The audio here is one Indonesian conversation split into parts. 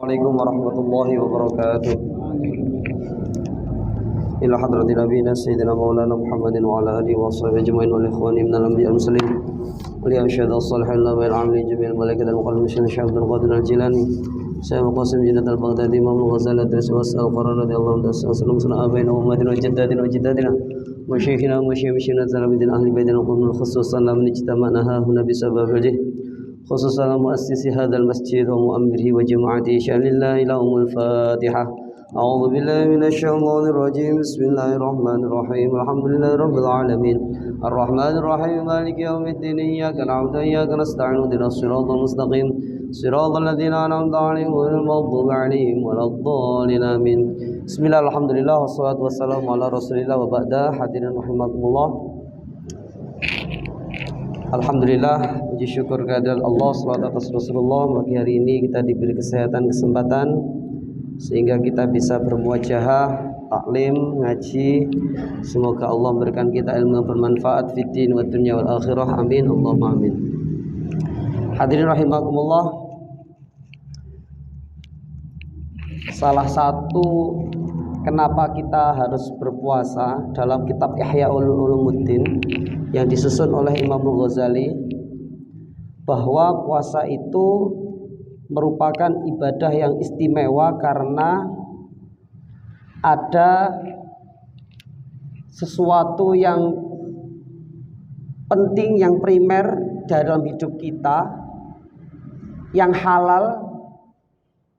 Assalamualaikum warahmatullahi wabarakatuh. Ila hadrati nabiyina sayyidina maulana Muhammadin wa ala alihi wa sahbihi ajma'in wal ikhwani minal anbiya'i wal mursalin wa li asyhadu as-salihin wa al-'amilin jami'al malaikati al-muqarrabin syaikhul qadir al-jilani sayyid qasim jinnat al-baghdadi imam al-ghazali ad-darsi wasal qarar radhiyallahu anhu sallallahu alaihi abaina wa ummatina wa jaddatina wa jaddatina wa syekhina wa syekhina zalabidin ahli baitin qulul khususan lam nijtama'na huna bisababihi khususan muassisi hadzal masjid wa mu'ammirihi wa jama'ati syalillah ila umul fatihah. A'udzu billahi minasyaitonir rajim. Bismillahirrahmanirrahim. Alhamdulillahi rabbil alamin. Arrahmanir rahim. Maliki yaumiddin. Iyyaka na'budu wa iyyaka nasta'in. Ihdinas siratal mustaqim. Siratal ladzina an'amta 'alaihim ghairil maghdubi 'alaihim waladdallin. Amin. Bismillah, alhamdulillah, wassalatu wassalamu ala Rasulillah wa ba'da. Hadirin rahimakumullah. Alhamdulillah, puji syukur kehadirat Allah, salawat atas Rasulullah. Pagi hari ini kita diberi kesehatan, kesempatan sehingga kita bisa bermuajahah, taklim, ngaji. Semoga Allah memberikan kita ilmu yang bermanfaat fid din wa dunya wal akhirah. Amin, Allahumma amin. Hadirin rahimakumullah. Salah satu kenapa kita harus berpuasa dalam kitab Ihyaul Ulumuddin yang disusun oleh Imam Al-Ghazali, bahwa puasa itu merupakan ibadah yang istimewa karena ada sesuatu yang penting, yang primer dalam hidup kita, yang halal,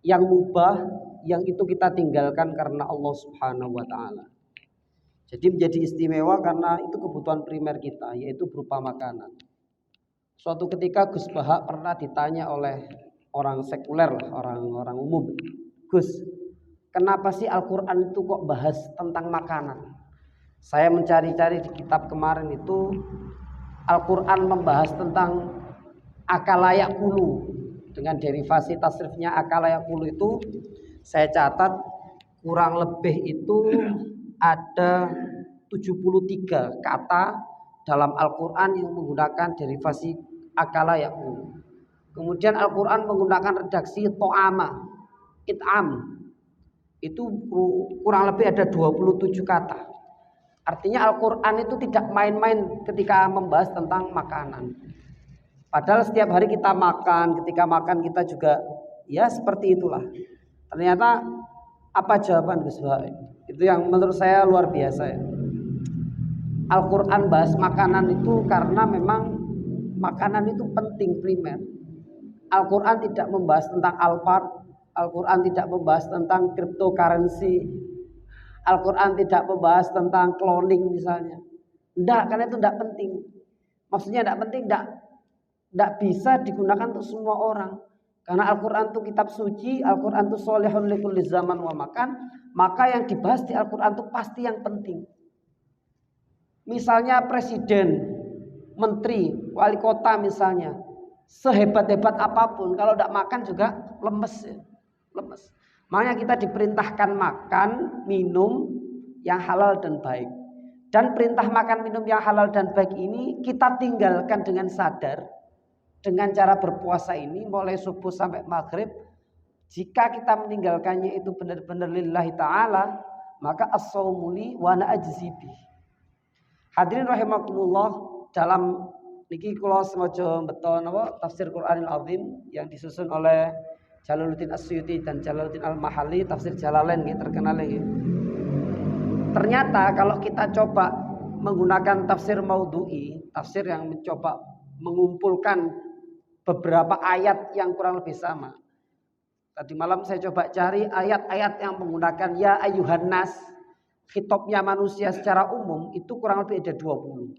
yang mubah, yang itu kita tinggalkan karena Allah Subhanahu wa ta'ala. Jadi menjadi istimewa karena itu kebutuhan primer kita, yaitu berupa makanan. Suatu ketika Gus Bahak pernah ditanya oleh orang sekuler, orang umum, Gus, kenapa sih Al-Quran itu kok bahas tentang makanan? Saya mencari-cari di kitab kemarin itu, Al-Quran membahas tentang akala ya'kulu, dengan derivasi tasrifnya akala ya'kulu itu saya catat kurang lebih itu ada 73 kata dalam Al-Quran yang menggunakan derivasi akala ya'kulu. Kemudian Al-Quran menggunakan redaksi to'ama, it'am. Itu kurang lebih ada 27 kata. Artinya Al-Quran itu tidak main-main ketika membahas tentang makanan. Padahal setiap hari kita makan, ketika makan kita juga ya seperti itulah. Ternyata apa jawaban Gus Bahak? Itu yang menurut saya luar biasa ya. Al-Quran bahas makanan itu karena memang makanan itu penting, primer. Al-Quran tidak membahas tentang Alphard, Al-Quran tidak membahas tentang cryptocurrency, Al-Quran tidak membahas tentang cloning misalnya. Tidak, karena itu tidak penting. Maksudnya tidak penting, tidak bisa digunakan untuk semua orang. Karena Al-Quran itu kitab suci, Al-Quran itu sholihun likulli zaman wa makan, maka yang dibahas di Al-Quran itu pasti yang penting. Misalnya presiden, menteri, wali kota misalnya, sehebat-hebat apapun, kalau tidak makan juga lemes ya. Lemes. Makanya kita diperintahkan makan, minum yang halal dan baik. Dan perintah makan minum yang halal dan baik ini kita tinggalkan dengan sadar. Dengan cara berpuasa ini mulai subuh sampai maghrib, jika kita meninggalkannya itu benar-benar lillahi ta'ala, maka as-shaumu li wa ana ajzi bi. Hadirin rahimakumullah, dalam niki kula semaja beton tafsir Qur'anil Azim yang disusun oleh Jalaluddin As-Suyuti dan Jalaluddin Al-Mahalli, tafsir Jalalain nggih terkenal nggih. Ternyata kalau kita coba menggunakan tafsir maudhu'i, tafsir yang mencoba mengumpulkan beberapa ayat yang kurang lebih sama. Tadi malam saya coba cari ayat-ayat yang menggunakan ya ayyuhan nas, khitabnya manusia secara umum, itu kurang lebih ada 20.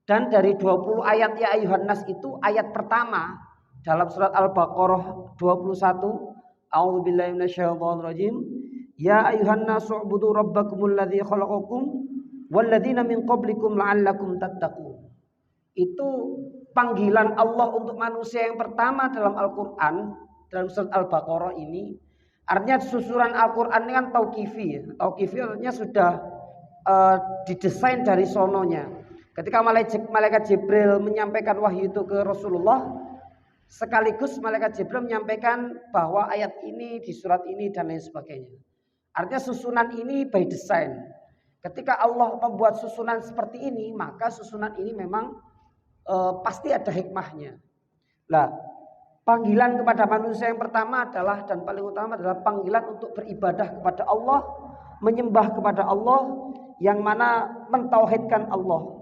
Dan dari 20 ayat ya ayyuhan nas itu ayat pertama dalam surat Al-Baqarah 21, a'udzubillahi minasyaitonir rajim, ya ayyuhan nas u'budu rabbakumul ladzi khalaqakum wal ladzina min qablikum la'allakum tattaqun. Itu panggilan Allah untuk manusia yang pertama dalam Al-Quran, dalam surat Al-Baqarah ini. Artinya susuran Al-Quran ini kan tauqifi ya. Tauqifi artinya sudah didesain dari sononya. Ketika malaikat Jibril menyampaikan wahyu itu ke Rasulullah, Sekaligus malaikat Jibril menyampaikan bahwa ayat ini di surat ini dan lain sebagainya. Artinya susunan ini by design. Ketika Allah membuat susunan seperti ini, maka susunan ini memang pasti ada hikmahnya. Nah, panggilan kepada manusia yang pertama adalah dan paling utama adalah panggilan untuk beribadah kepada Allah, menyembah kepada Allah, yang mana mentauhidkan Allah.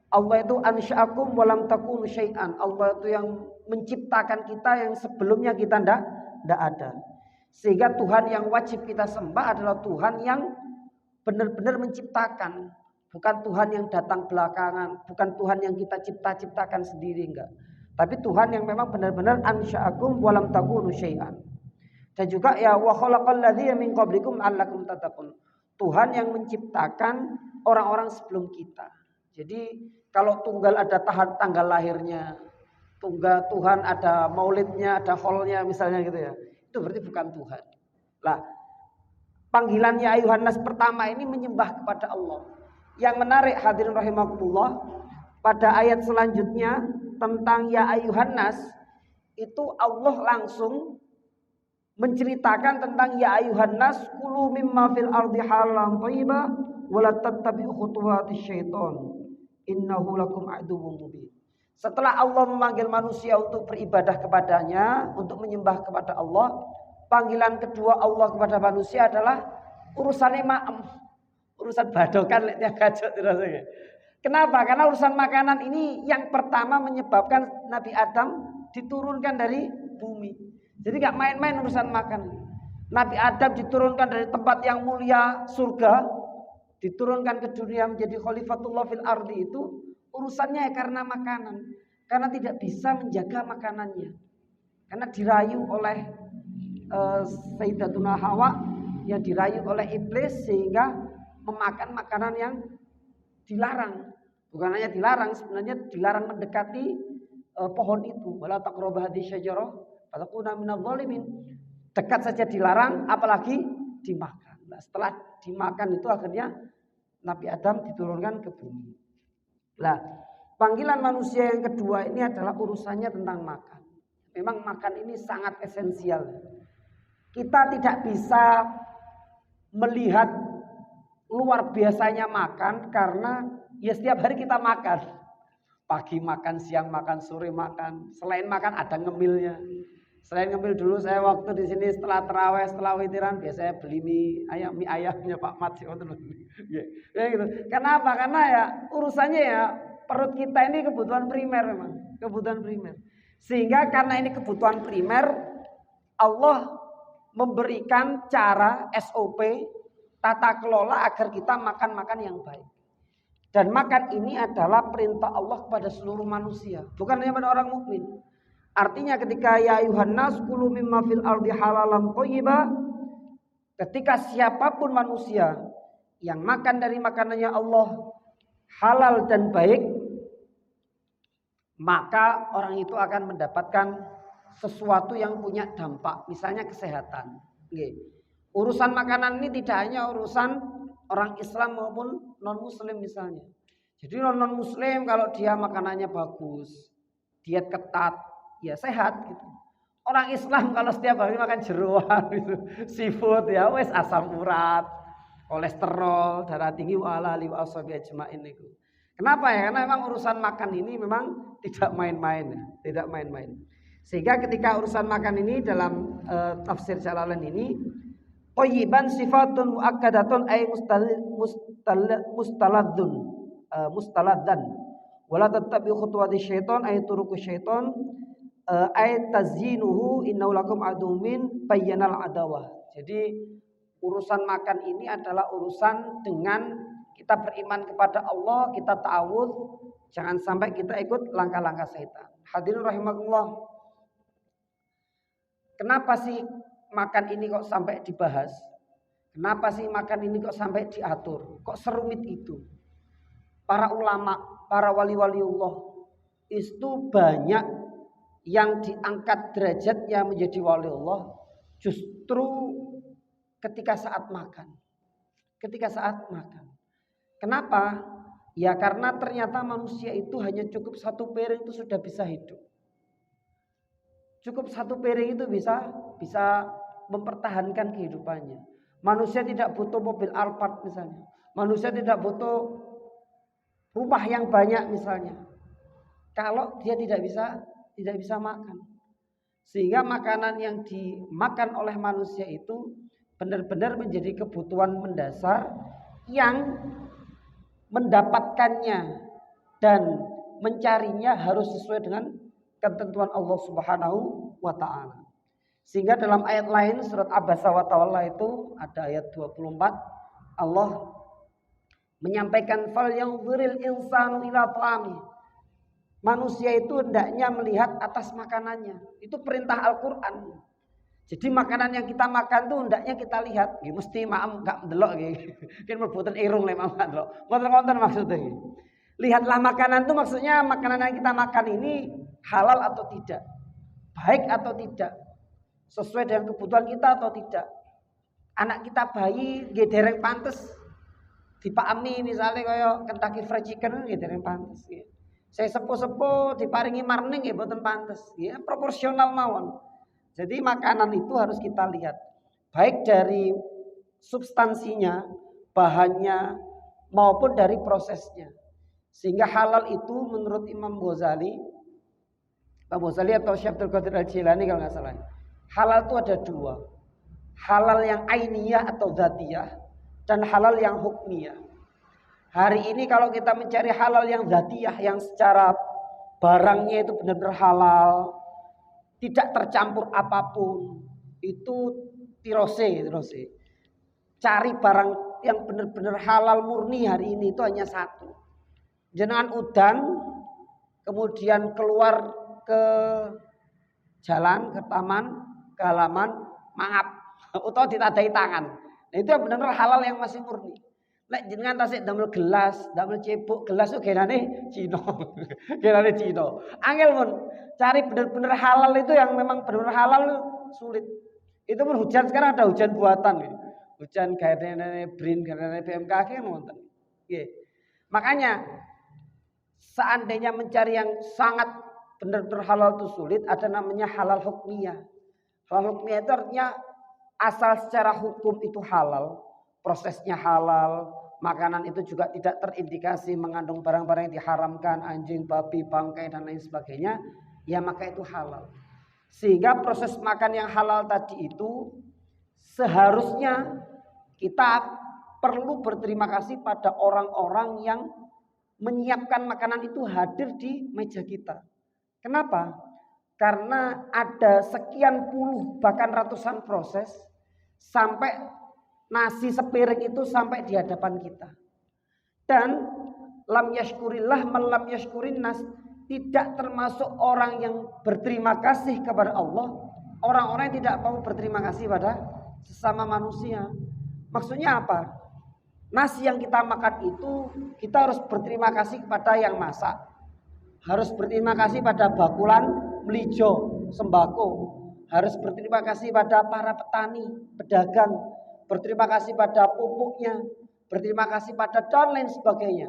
Allah itu ansya'akum walam takunu syai'an. Allah itu yang menciptakan kita yang sebelumnya kita ndak ada. Sehingga Tuhan yang wajib kita sembah adalah Tuhan yang benar-benar menciptakan, bukan Tuhan yang datang belakangan, bukan Tuhan yang kita ciptakan sendiri, enggak. Tapi Tuhan yang memang benar-benar ansya'akum walam takunu syai'an. Dan juga ya wa khalaqal ladzina min qablikum allakum tattaqun. Tuhan yang menciptakan orang-orang sebelum kita. Jadi kalau tunggal ada tanggal lahirnya, tunggal Tuhan ada maulidnya, ada haulnya misalnya gitu ya. Itu berarti bukan Tuhan. Lah, panggilan ya ayuhan nas pertama ini menyembah kepada Allah. Yang menarik hadirin rahimakumullah, pada ayat selanjutnya tentang ya ayuhan nas itu Allah langsung menceritakan tentang ya ayuhan nas kulu mimma fil ardi halalan thayyiba wa la tattabi'u khutuwatis syaiton innahu lakum aduwwum mubin. Setelah Allah memanggil manusia untuk beribadah kepadanya, untuk menyembah kepada Allah, panggilan kedua Allah kepada manusia adalah urusan maem, urusan badokan leknya gajot rasanya. Kenapa? Karena urusan makanan ini yang pertama menyebabkan Nabi Adam diturunkan dari bumi. Jadi gak main-main urusan makan. Nabi Adam diturunkan dari tempat yang mulia surga, diturunkan ke dunia menjadi khalifatullah fil ardi, itu urusannya ya karena makanan. Karena tidak bisa menjaga makanannya. Karena dirayu oleh Sayyidatuna Hawa, yang dirayu oleh iblis sehingga memakan makanan yang dilarang. Bukan hanya dilarang, sebenarnya dilarang mendekati pohon itu. Wala taqrabu hadhihi syajarah fatakuna minadh dhalimin. Dekat saja dilarang, apalagi dimakan. Nah, setelah dimakan itu akhirnya Nabi Adam diturunkan ke bumi. Nah, panggilan manusia yang kedua ini adalah urusannya tentang makan. Memang makan ini sangat esensial. Kita tidak bisa melihat luar biasanya makan karena ya setiap hari kita makan. Pagi makan, siang makan, sore makan. Selain makan ada ngemilnya. Selain ngemil dulu saya waktu di sini setelah tarawih, setelah witiran biasanya beli mie ayamnya Pak Mat ya gitu. Kenapa? Karena ya urusannya ya perut kita ini kebutuhan primer memang, kebutuhan primer. Sehingga karena ini kebutuhan primer, Allah memberikan cara SOP tata kelola agar kita makan yang baik. Dan makan ini adalah perintah Allah kepada seluruh manusia, bukan hanya pada orang mukmin. Artinya ketika ya ayuhan nas kulu mimma fil ardi halalan thayyiba, ketika siapapun manusia yang makan dari makanannya Allah halal dan baik, maka orang itu akan mendapatkan sesuatu yang punya dampak, misalnya kesehatan. Urusan makanan ini tidak hanya urusan orang Islam maupun non Muslim misalnya. Jadi non Muslim kalau dia makanannya bagus, diet ketat, ya sehat gitu. Orang Islam kalau setiap hari makan jeroan gitu, seafood ya wes asam urat, kolesterol, darah tinggi wala li wasabi ajmain itu. Kenapa ya? Karena memang urusan makan ini memang tidak main-main ya, tidak main-main. Sehingga ketika urusan makan ini dalam tafsir Jalalain ini thayyiban sifatun muakkadatun ay mustaladzan wala tattabi khutuwati syaiton ay turuku syaiton ay tazyinuhu innahu lakum adumin bayyanal adawah. Jadi urusan makan ini adalah urusan dengan kita beriman kepada Allah, kita ta'awudz, jangan sampai kita ikut langkah-langkah syaitan. Hadirin rahimakumullah. Kenapa sih makan ini kok sampai dibahas? Kenapa sih makan ini kok sampai diatur? Kok serumit itu? Para ulama, para wali-waliullah itu banyak yang diangkat derajatnya menjadi waliullah justru ketika saat makan. Ketika saat makan. Kenapa? Ya karena ternyata manusia itu hanya cukup satu piring itu sudah bisa hidup. Cukup satu piring itu bisa mempertahankan kehidupannya. Manusia tidak butuh mobil Alphard misalnya. Manusia tidak butuh rumah yang banyak misalnya. Kalau dia tidak bisa makan. Sehingga makanan yang dimakan oleh manusia itu benar-benar menjadi kebutuhan mendasar yang mendapatkannya dan mencarinya harus sesuai dengan ketentuan Allah Subhanahu wa taala. Sehingga dalam ayat lain surat Abasa wa Tawalla itu ada ayat 24, Allah menyampaikan fal yanzuril insanu ila ta'ami. Manusia itu hendaknya melihat atas makanannya. Itu perintah Al-Qur'an. Jadi makanan yang kita makan tuh hendaknya kita lihat. Mesti maam gak ndelok nggih. Kan mlebutan irung le maam gak ndelok. Ngoten-ngoten maksudnya. Lihatlah makanan itu maksudnya makanan yang kita makan ini halal atau tidak. Baik atau tidak. Sesuai dengan kebutuhan kita atau tidak. Anak kita bayi nggih dereng pantes dipahami misalnya kaya Kentucky Fried Chicken nggih dereng pantes. Saya sepuh-sepuh diparingi marning nggih mboten pantes. Ya proporsional mawon. Jadi makanan itu harus kita lihat. Baik dari substansinya, bahannya maupun dari prosesnya. Sehingga halal itu menurut Imam Ghazali, Pak Ghazali atau Syekh Abdul Qadir Al-Jilani kalau nggak salah. Halal itu ada dua. Halal yang ainiyah atau dzatiyah dan halal yang hukmiyah. Hari ini kalau kita mencari halal yang dzatiyah yang secara barangnya itu benar-benar halal, tidak tercampur apapun, itu tirose. Cari barang yang benar-benar halal murni hari ini itu hanya satu. Jenengan udan, kemudian keluar ke jalan, ke taman, ke halaman, mangap, atau ditadai tangan. Nah, itu yang benar-benar halal yang masih murni. Lek jenengan tasik damel gelas, damel cebok gelas itu genane Cina. Genane Cina. Angel mun cari benar-benar halal itu yang memang benar-benar halal sulit. Itu pun hujan sekarang ada hujan buatan. Hujan genane BRIN, genane BMKG ngoten. Nggih. Makanya seandainya mencari yang sangat benar-benar halal itu sulit, ada namanya halal hukmiyah. Halal hukmiyah itu artinya asal secara hukum itu halal, prosesnya halal, makanan itu juga tidak terindikasi mengandung barang-barang yang diharamkan, anjing, babi, bangkai dan lain sebagainya, ya maka itu halal. Sehingga proses makan yang halal tadi itu seharusnya kita perlu berterima kasih pada orang-orang yang menyiapkan makanan itu hadir di meja kita. Kenapa? Karena ada sekian puluh bahkan ratusan proses sampai nasi sepiring itu sampai di hadapan kita. Dan lam yashkurillah man lam yashkurin nas, tidak termasuk orang yang berterima kasih kepada Allah, orang-orang yang tidak mau berterima kasih pada sesama manusia. Maksudnya apa? Nasi yang kita makan itu kita harus berterima kasih kepada yang masak. Harus berterima kasih pada bakulan melijo sembako. Harus berterima kasih pada para petani, pedagang. Berterima kasih pada pupuknya. Berterima kasih pada dan lain sebagainya.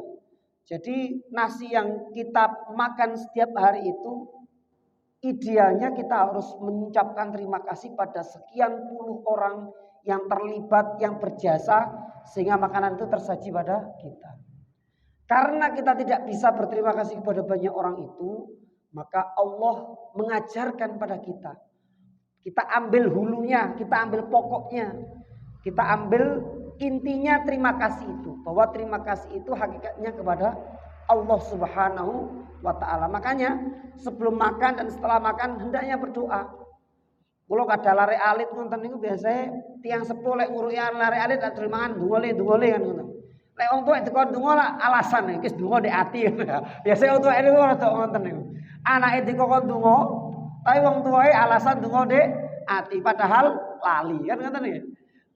Jadi nasi yang kita makan setiap hari itu idealnya kita harus mengucapkan terima kasih pada sekian puluh orang yang terlibat, yang berjasa sehingga makanan itu tersaji pada kita. Karena kita tidak bisa berterima kasih kepada banyak orang itu, maka Allah mengajarkan pada kita. Kita ambil hulunya, kita ambil pokoknya, kita ambil intinya terima kasih itu. Bahwa terima kasih itu hakikatnya kepada Allah Subhanahu wa ta'ala. Makanya sebelum makan dan setelah makan hendaknya berdoa. Kalau kada lare alit nonton niku biasanya tiang sepuh lek nguruki lare alit tak terimangan dungole kan ngono. Lek wong tuwek dikon donga lah alasan iki donga di ati. Biasanya wong tuwek niku rada ngoten niku. Anake dikon donga, tapi wong tuwek alasan donga di ati padahal lali kan ngoten nggih.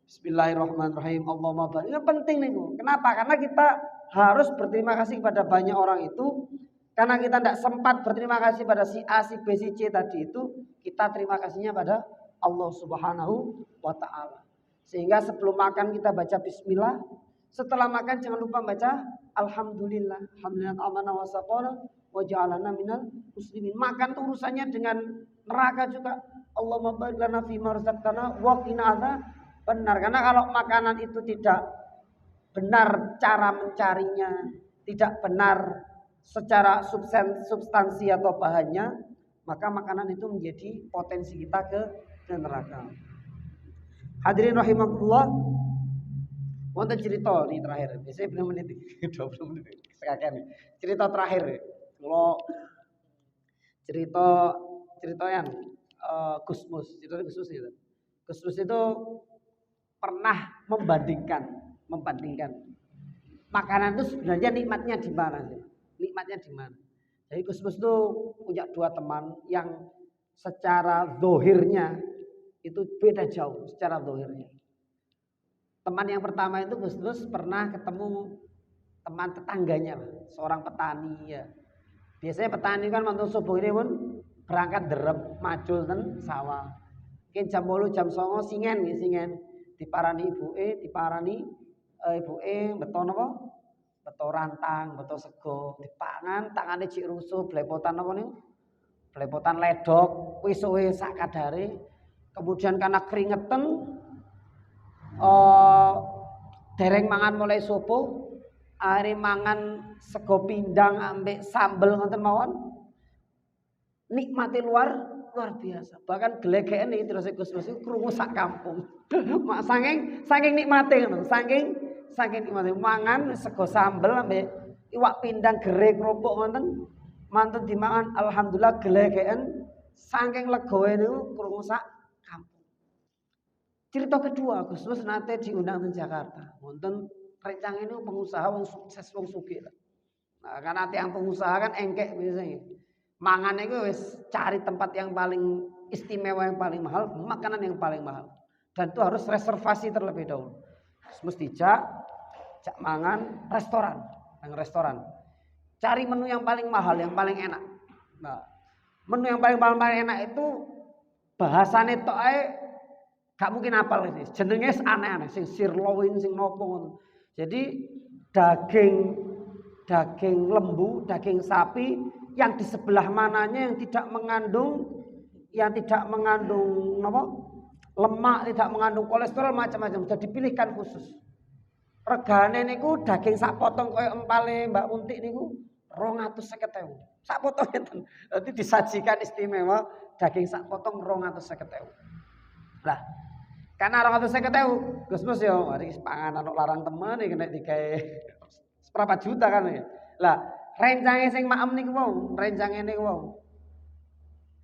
Bismillahirrahmanirrahim. Allahumma barik. Ini penting niku. Kenapa? Karena kita harus berterima kasih kepada banyak orang itu. Karena kita tidak sempat berterima kasih pada si A, si B, si C tadi itu, kita terima kasihnya pada Allah Subhanahu wa ta'ala. Sehingga sebelum makan kita baca bismillah, Setelah makan jangan lupa baca alhamdulillah, alhamdulillah amana wa saqana wa ja'alana minal muslimin. Makan tuh urusannya dengan neraka juga. Allahumma barik lana fima razaqtana wa qina benar. Karena kalau makanan itu tidak benar cara mencarinya, tidak benar secara substansi atau bahannya, maka makanan itu menjadi potensi kita ke neraka. Hadirin rahimakumullah, wonten cerita nih terakhir. Biasanya belum menit 20 menit sekalian. Cerita terakhir. Kalau cerita yang Gusmus, cerita Gusmus itu. Gusmus itu pernah membandingkan makanan itu sebenarnya nikmatnya di mana sih? Nikmatnya di mana? Jadi Gusmus itu punya 2 teman yang secara zahirnya itu beda jauh secara zahirnya. Teman yang pertama itu Gusmus pernah ketemu teman tetangganya, seorang petani ya. Biasanya petani kan mantu subuh ini pun berangkat derep macul ten sawah. Mungkin jam 8 jam 9 singen diparani ibuke beto napa? Beto rantang, beto sego, dipangan tangane cik rusuh blepotan apa niku? Blepotan ledok, wisuke sak kadare. Kemudian karena keringetan dereng mangan mulai subuh, akhirnya mangan sego pindang ambek sambel ngoten mawon. Nikmati luar biasa. Bahkan gelegeken iki terus Gusmus iku krungu sak kampung. Mak saking nikmate ngono, saking nikmate mangan sego sambel ambek iwak pindang gere kerupuk ngoten. Mantun dimangan alhamdulillah gelegeken saking legoe niku krungu sak kampung. Cerita kedua, Gusmus nate diundang ke Jakarta. Wonten rencang ini pengusaha wong sukses wong sugih. Nah, karena tiang pengusaha kan engkek biasanya. Mangan itu wis cari tempat yang paling istimewa, yang paling mahal, makanan yang paling mahal. Dan itu harus reservasi terlebih dahulu. Mesti jak mangan restoran. Cari menu yang paling mahal, yang paling enak. Nah, menu yang paling enak itu bahasane tok ae gak mungkin apal ini. Jenenge aneh-aneh, sing sirloin, sing nopo. Jadi daging lembu, daging sapi yang di sebelah mananya yang tidak mengandung apa? Lemak, tidak mengandung kolesterol macam-macam. Sudah dipilihkan khusus. Regane niku daging sak potong koyo empale Mbak Untik niku 250.000. Sak potong enten. Dadi disajikan istimewa daging sak potong 250.000. Lah, karena 250.000, Gusmus yo mari panganan larang temen iki nek digawe seberapa juta kan ya. Lah, rencange sing maem niku wau,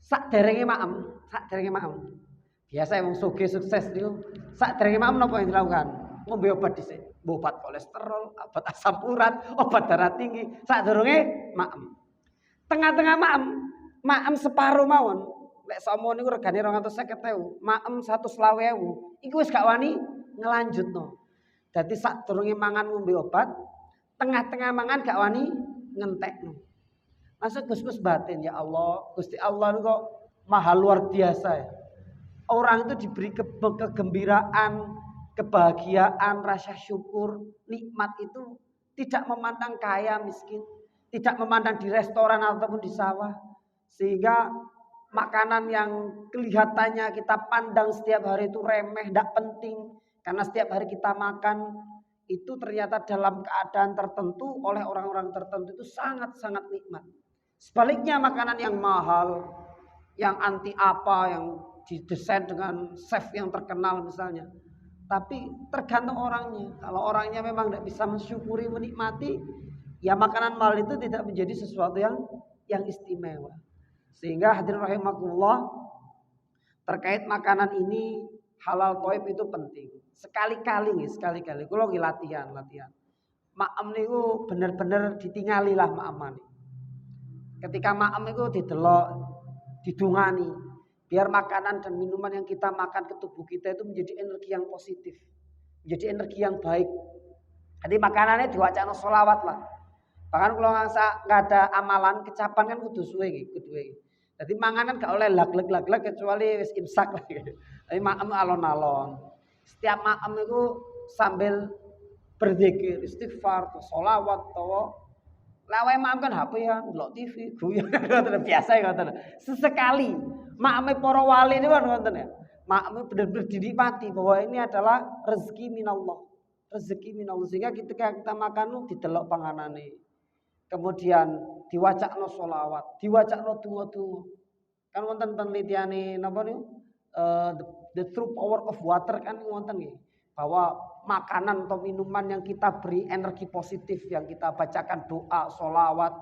Sakderenge maem. Biasa wong sugih sukses niku, sakderenge maem napa yang dilakukan? Ngombe obat dhisik. Obat kolesterol, obat asam urat, obat darah tinggi, sakdurunge maem. Tengah-tengah maem separuh mawon. Lek somo niku regane 250.000, maem 120.000. Iku wis gak wani ngelanjutno. Dadi sakdurunge mangan ngombe obat, tengah-tengah mangan gak wani ngentekno. Masuk Gusmus batin, ya Allah, Gusti Allah itu kok maha luar biasa ya. Orang itu diberi kegembiraan, kebahagiaan, rasa syukur, nikmat itu tidak memandang kaya miskin, tidak memandang di restoran ataupun di sawah. Sehingga makanan yang kelihatannya kita pandang setiap hari itu remeh, tidak penting. Karena setiap hari kita makan, itu ternyata dalam keadaan tertentu oleh orang-orang tertentu itu sangat-sangat nikmat. Sebaliknya makanan yang mahal, yang anti apa, yang didesain dengan chef yang terkenal misalnya. Tapi tergantung orangnya. Kalau orangnya memang tidak bisa mensyukuri, menikmati, ya makanan mahal itu tidak menjadi sesuatu yang istimewa. Sehingga hadirin rahimakumullah, terkait makanan ini halal toib itu penting. Sekali-kali. Kalau latihan. Maem niku bener-bener ditingali lah maaman. Ketika maem itu didelok, didungani, biar makanan dan minuman yang kita makan ke tubuh kita itu menjadi energi yang positif, menjadi energi yang baik. Jadi makanannya diwacana sholawat lah. Bahkan kalau nggak ada amalan, kecapan kan kudu suwe. Jadi manganan gak oleh lag kecuali wis imsak lagi. Tapi maem alon-alon. Setiap maem itu sambil berzikir, istighfar, sholawat, lawe maam kan HP ya, ndelok TV, guyon ngoten biasa ngoten. Sesekali makame para wali niku ngoten ya. Makame benar-benar dinikmati bahwa ini adalah rezeki minallah. Rezeki minallah sehingga ketika kita makan didelok panganane. Kemudian diwacakno sholawat, diwacakno donga-donga. Kan wonten penelitiane napa niku? The true power of water kan wonten nggih. Bahwa makanan atau minuman yang kita beri energi positif, yang kita bacakan doa, sholawat,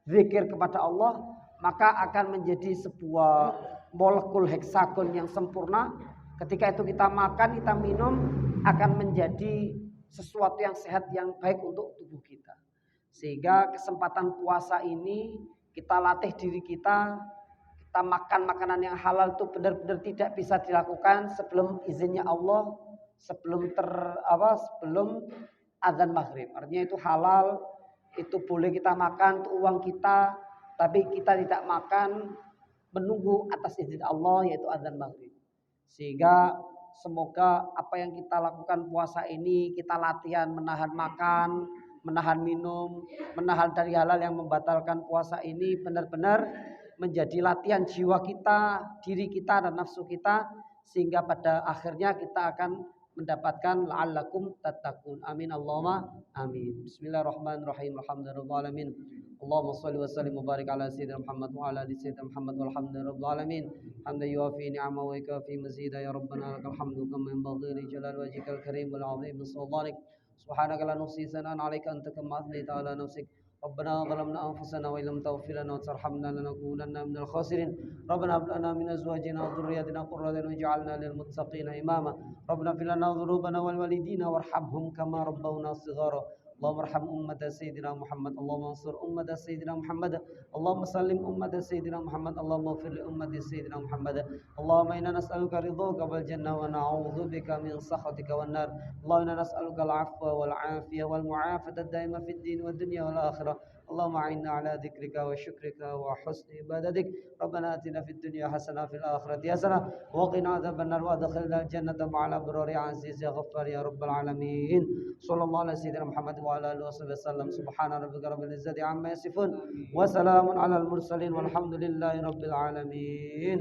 zikir kepada Allah, maka akan menjadi sebuah molekul heksagon yang sempurna. Ketika itu kita makan, kita minum, akan menjadi sesuatu yang sehat, yang baik untuk tubuh kita. Sehingga kesempatan puasa ini kita latih diri kita makan makanan yang halal itu benar-benar tidak bisa dilakukan sebelum izinnya Allah, sebelum azan maghrib. Artinya itu halal, itu boleh kita makan, itu uang kita, tapi kita tidak makan menunggu atas izin Allah yaitu azan maghrib. Sehingga semoga apa yang kita lakukan puasa ini, kita latihan menahan makan, menahan minum, menahan dari halal yang membatalkan puasa ini benar-benar menjadi latihan jiwa kita, diri kita dan nafsu kita, sehingga pada akhirnya kita akan mendapatkan la'allakum tattaqun. Amin Allahumma amin. Bismillahirrahmanirrahim. Alhamdulillahirabbil alamin. Allahumma shalli wa sallim wa barik ala sayyidina Muhammad wa ala ali sayyidina Muhammad walhamdulillahirabbil alamin. Hamdan yuwafi ni'amahu wa yukafi mazida ya rabbana lakal hamdu kama yanbaghi li jalali wajhikal karim wal 'azim sultanik. Subhanaka la nuhsi sana'an 'alaika anta kama athnayta 'ala nafsik. ربنا ظلمنا أنفسنا وإن لم تغفر لنا وترحمنا لنكونن من الخاسرين ربنا هب لنا من أزواجنا وذرياتنا قرة أعين واجعلنا للمتقين إماما ربنا اغفر لنا ذنوبنا والوالدين وارحمهم كما ربونا صغارا اللهم ارحم أمة سيدنا محمد اللهم انصر أمة سيدنا محمد اللهم سلم أمة سيدنا محمد اللهم اغفر لأمة سيدنا محمد اللهم إنا نسألك رضاك والجنة ونعوذ بك من سخطك والنار اللهم إنا نسألك العفو والعافية والمعافاة الدائمة في الدين والدنيا والآخرة اللهم أعنا على ذكرك وشكرك وحسن عبادتك ربنا آتنا في الدنيا حسنة وفي الآخرة حسنة وقنا عذاب النار وادخلنا الجنة مع الأبرار يا عزيز يا غفار يا رب العالمين صلى الله على سيدنا محمد وعلى آله وصحبه وسلم سبحان ربك رب العزة عما يصفون وسلام على المرسلين والحمد لله رب العالمين.